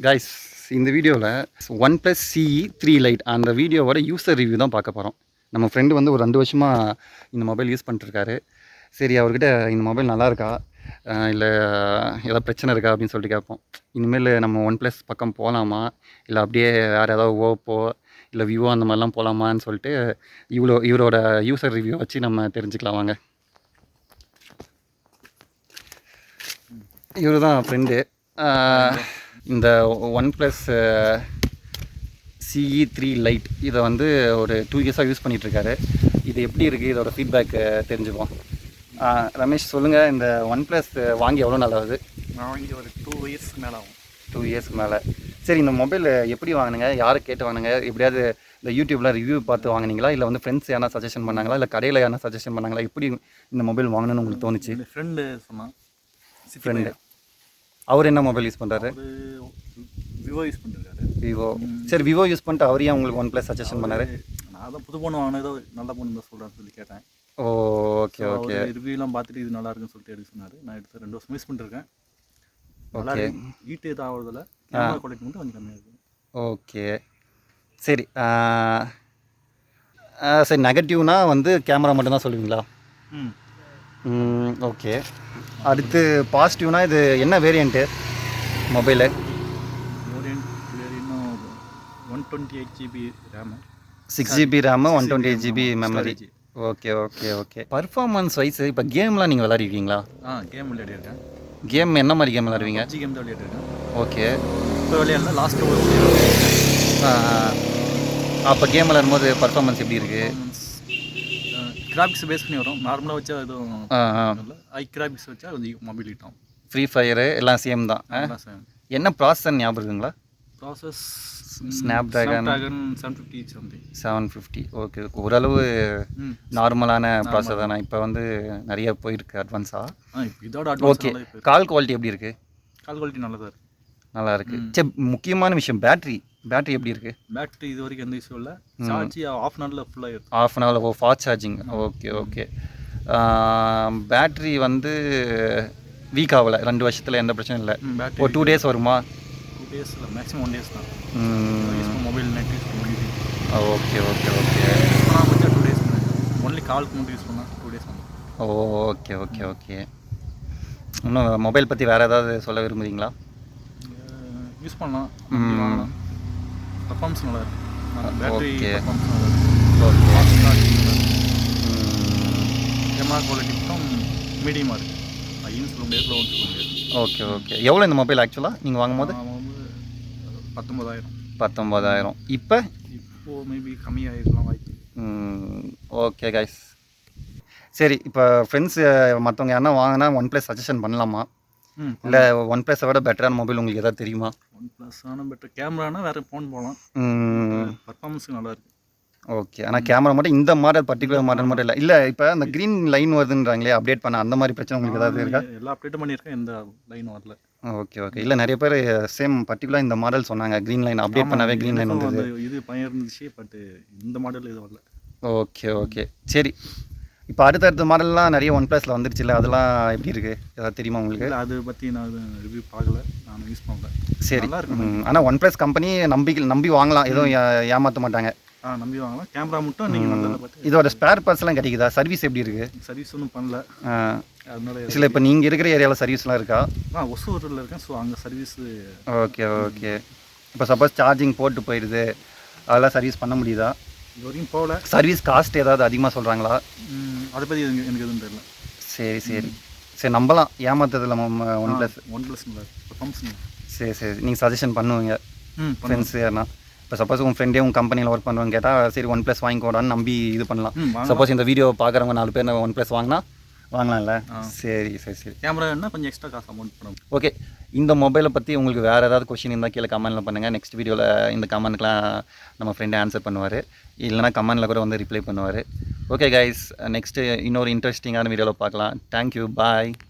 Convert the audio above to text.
Guys இந்த வீடியோவில் one plus CE 3 light அந்த வீடியோவோட யூசர் ரிவ்யூ தான் பார்க்க போகிறோம். நம்ம ஃப்ரெண்டு வந்து ஒரு 2 வருஷமாக இந்த மொபைல் யூஸ் பண்ணிட்டுருக்காரு. சரி, அவர்கிட்ட இந்த மொபைல் நல்லா இருக்கா இல்லை ஏதாவது பிரச்சனை இருக்கா அப்படின்னு சொல்லிட்டு கேட்போம். இனிமேல் நம்ம ஒன் ப்ளஸ் பக்கம் போகலாமா இல்லை அப்படியே வேறு ஏதாவது ஓப்போ இல்லை விவோ அந்த மாதிரிலாம் போகலாமான்னு சொல்லிட்டு இவரோட யூசர் ரிவ்யூ வச்சு நம்ம தெரிஞ்சுக்கலாம் வாங்க. இவர் தான் ஃப்ரெண்டு. இந்த ஒன் ப்ளஸ் சிஇ 3 லைட் இதை வந்து ஒரு 2 இயர்ஸாக யூஸ் பண்ணிகிட்ருக்காரு. இது எப்படி இருக்குது, இதோட ஃபீட்பேக் தெரிஞ்சுப்போம். ரமேஷ் சொல்லுங்கள், இந்த ஒன் ப்ளஸ் வாங்கி எவ்வளோ நாள் ஆகுது? நான் வாங்கி ஒரு 2 இயர்ஸ்க்கு மேலே ஆகும். 2 இயர்ஸ்க்கு மேலே. சரி, இந்த மொபைல் எப்படி வாங்கினீங்க, யாரை கேட்டு வாங்கினீங்க? எப்படியாவது இந்த யூடியூப்பில் ரிவ்யூ பார்த்து வாங்கினீங்களா இல்லை வந்து ஃப்ரெண்ட்ஸ் யாரா சஜஷன் பண்ணாங்களா இல்லை கடையில் யாரா சஜஷன் பண்ணாங்களா? எப்படி இந்த மொபைல் வாங்கணும்னு உங்களுக்கு தோணுச்சு? ஃப்ரெண்டு சொன்னான். ஃப்ரெண்டு அவர் என்ன மொபைல் யூஸ் பண்ணுறாரு? விவோ யூஸ் பண்ணிருக்காரு. விவோ. சரி, விவோ யூஸ் பண்ணிட்டு அவர் ஏன் உங்களுக்கு ஒன் ப்ளஸ் சஜஷன் பண்ணாரு? நான் தான் புது ஃபோன் வாங்கினேன், ஏதோ நல்ல ஃபோன் தான் சொல்கிறேன்னு சொல்லி கேட்டேன். Okay okay. ரிவ்யூலாம் பார்த்துட்டு இது நல்லா இருக்குன்னு சொல்லிட்டு எடுக்க சொன்னார். நான் எடுத்து 2 வருஷம் யூஸ் பண்ணிருக்கேன். ஓகே. ஈட்டு எதுவும் ஆகுறதில்ல, கேமரா குவாலிட்டி மட்டும் கொஞ்சம் கம்மியாக இருக்குது. ஓகே சரி. சரி, நெகட்டிவ்னா வந்து கேமரா மட்டும்தான் சொல்லுவீங்களா? ஓகே. அடுத்து பாசிட்டிவ்னா இது என்ன வேரியண்ட்டு மொபைலு? வேரியண்ட்னா 128 GB RAM, 6 GB RAM, 128 GB memory. Okay okay okay. Performance wise இப்போ கேம்லாம் நீங்கள் விளையாடிருக்கீங்களா? கேம் விளையாடிருக்கேன். கேம் என்ன மாதிரி கேம் விளையாடுவீங்க? PUBG கேம் தான் விளையாடிருக்கேன். ஓகே. இப்போ விளையாடல, லாஸ்ட்டு ஒரு அப்போ கேம் விளையாடும் போது பர்ஃபார்மன்ஸ் எப்படி இருக்குது? கிராபிக்ஸ் பேஸ் பண்ணி வரும். நார்மலாக வச்சா எதுவும் ஹை கிராபிக்ஸ் வச்சா கொஞ்சம் மொபைல் ஹீட்டாகும். ஃப்ரீ ஃபயரு எல்லாம் சேம் தான். என்ன ப்ராசஸர் ஞாபகம் இருக்குங்களா? Process Snapdragon 750 something. 750. ஓகே. ஓரளவு நார்மலான ப்ராசஸர் தானே. இப்போ வந்து நிறைய போயிருக்கு அட்வான்ஸாக. இதோட அட்வான்ஸ். ஓகே. கால் குவாலிட்டி எப்படி இருக்குது? கால் குவாலிட்டி நல்லா தான் இருக்குது. நல்லா இருக்குது. சரி, முக்கியமான விஷயம் பேட்ரி எப்படி இருக்குது? பேட்ரி இது வரைக்கும் எந்த இஷ்யூ இல்லை. சார்ஜ் ½ அன் ஹவரில் ஃபுல்லாக இருக்குது. ½ அன் ஹவரில் fast charging. Okay okay. Battery வந்து வீக் ஆகலை, 2 வருஷத்தில் எந்த பிரச்சனையும் இல்லை. ஒரு 2 டேஸ் வருமா? 2 டேஸ் இல்லை, மேக்ஸிமம் 1 டேஸ் தான். மொபைல் நெட் யூஸ் பண்ணி. Okay okay okay. நான் வச்சா 2 டேஸ் ஒன்லி காலுக்கு மட்டும் யூஸ் பண்ணால் 2 டேஸ் ஆகும். Okay okay okay. இன்னும் மொபைல் பற்றி வேறு ஏதாவது சொல்ல விரும்புகிறீங்களா? யூஸ் பண்ணலாம், பர்ஃபார்மன்ஸ் நல்லா இருக்குது. பேட்டரி பர்ஃபார்மன்ஸ் நல்லா இருக்குது. கேமரா குவாலிட்டி மட்டும் மீடியமாக இருக்குது. ஹைன்னு சொல்ல முடியாது, லோன்னு சொல்ல முடியாது. Okay okay. எவ்வளோ இந்த மொபைல் ஆக்சுவலாக நீங்கள் வாங்கும்போது? 19,000. 19,000. இப்போது மேபி கம்மியாகிருக்கலாம் வாய்ப்பு. Okay guys. சரி, இப்போ ஃப்ரெண்ட்ஸு மற்றவங்க யாருன்னா வாங்கினா ஒன் ப்ளஸ் சஜஷன் பண்ணலாமா? இல்லை ஒன் ப்ளஸை விட பெட்டரான மொபைல் உங்களுக்கு எதாவது தெரியுமா? ஒன் ப்ளஸ் ஆனால் பெட்டர். கேமரானா வேறு ஃபோன் போகலாம். பர்ஃபார்மன்ஸும் நல்லா இருக்குது. ஓகே. ஆனால் கேமரா மட்டும் இந்த மாடல் பர்டிகுலர் மாடல் மட்டும் இல்லை இப்போ அந்த க்ரீன் லைன் வருதுன்றாங்களே, அப்டேட் பண்ண அந்த மாதிரி பிரச்சனை உங்களுக்கு ஏதாவது இருக்கா? எல்லா அப்டேட்டும் பண்ணியிருக்கேன், எந்த லைன் வரல. Okay okay. இல்லை நிறைய பேர் சேம் பர்டிகுலர் இந்த மாடல் சொன்னாங்க, க்ரீன் லைன் அப்டேட் பண்ணாவே க்ரீன் லைன் வந்தது. இது பயம் இருந்துச்சு, பட் இந்த மாடல் இது வரல. Okay okay. சரி, இப்போ அடுத்தடுத்த மாடல்லாம் நிறைய ஒன் ப்ளஸில் வந்துருச்சு இல்லை, அதெல்லாம் எப்படி இருக்குது ஏதாவது தெரியுமா உங்களுக்கு? இல்லை, அதை பற்றி நான் ரிவ்யூ பார்க்கல, நான் யூஸ் பண்ணல. சரி. ஆனால் ஒன் ப்ளஸ் கம்பெனி நம்பி வாங்கலாம், எதுவும் ஏமாற்ற மாட்டாங்க. நம்பி வாங்கலாம். கேமரா மட்டும் நீங்கள் நல்லதாக பார்த்து. இதோட ஸ்பேர் பார்ட்ஸ்லாம் கிடைக்குதா? சர்வீஸ் எப்படி இருக்குது? சர்வீஸ் ஒன்றும் பண்ணல, அதனால. இல்லை, இப்போ நீங்கள் இருக்கிற ஏரியாவில் சர்வீஸ்லாம் இருக்கா? ஒசூரில் இருக்கேன், ஸோ அங்கே சர்வீஸ். Okay okay. இப்போ சப்போஸ் சார்ஜிங் போட்டு போயிடுது, அதெல்லாம் சர்வீஸ் பண்ண முடியுதா? இது வரைக்கும் போகல. சர்வீஸ் காஸ்ட் ஏதாவது அதிகமாக சொல்கிறாங்களா? அதை பற்றி எனக்கு எதுவும் தெரியல. சரி சரி சரி, நம்பலாம், ஏமாத்ததில்ல ஒன் ப்ளஸ். சரி சரி. நீங்கள் சஜஷன் பண்ணுவீங்க ஃப்ரெண்ட்ஸ் யாருன்னா? இப்போ சப்போஸ் உங்கள் ஃப்ரெண்டே உங்கள் கம்பெனியில் ஒர்க் பண்ணுறவங்க கேட்டால் சரி ஒன் ப்ளஸ் வாங்கிக்கோடான்னு நம்பி இது பண்ணலாம். சப்போஸ் இந்த வீடியோ பார்க்குறவங்க 4 பேர் ஒன் ப்ளஸ் வாங்கலாம்ல? சரி சரி சரி. கேமரா என்ன கொஞ்சம் எக்ஸ்ட்ரா காசு அமௌண்ட் பண்ணுவோம். ஓகே. இந்த மொபைலை பற்றி உங்களுக்கு வேறு ஏதாவது கொஷின் இருந்தால் கீழே கமெண்ட்டில் பண்ணுங்கள். நெக்ஸ்ட் வீடியோவில் இந்த கமெண்ட்க்கெலாம் நம்ம ஃப்ரெண்டை ஆன்சர் பண்ணுவார், இல்லைனா கமெண்ட்டில் கூட வந்து ரிப்ளை பண்ணுவார். ஓகே கைஸ், நெக்ஸ்ட்டு இன்னொரு இன்ட்ரெஸ்டிங்கான வீடியோவில் பார்க்கலாம். தேங்க்யூ, பாய்.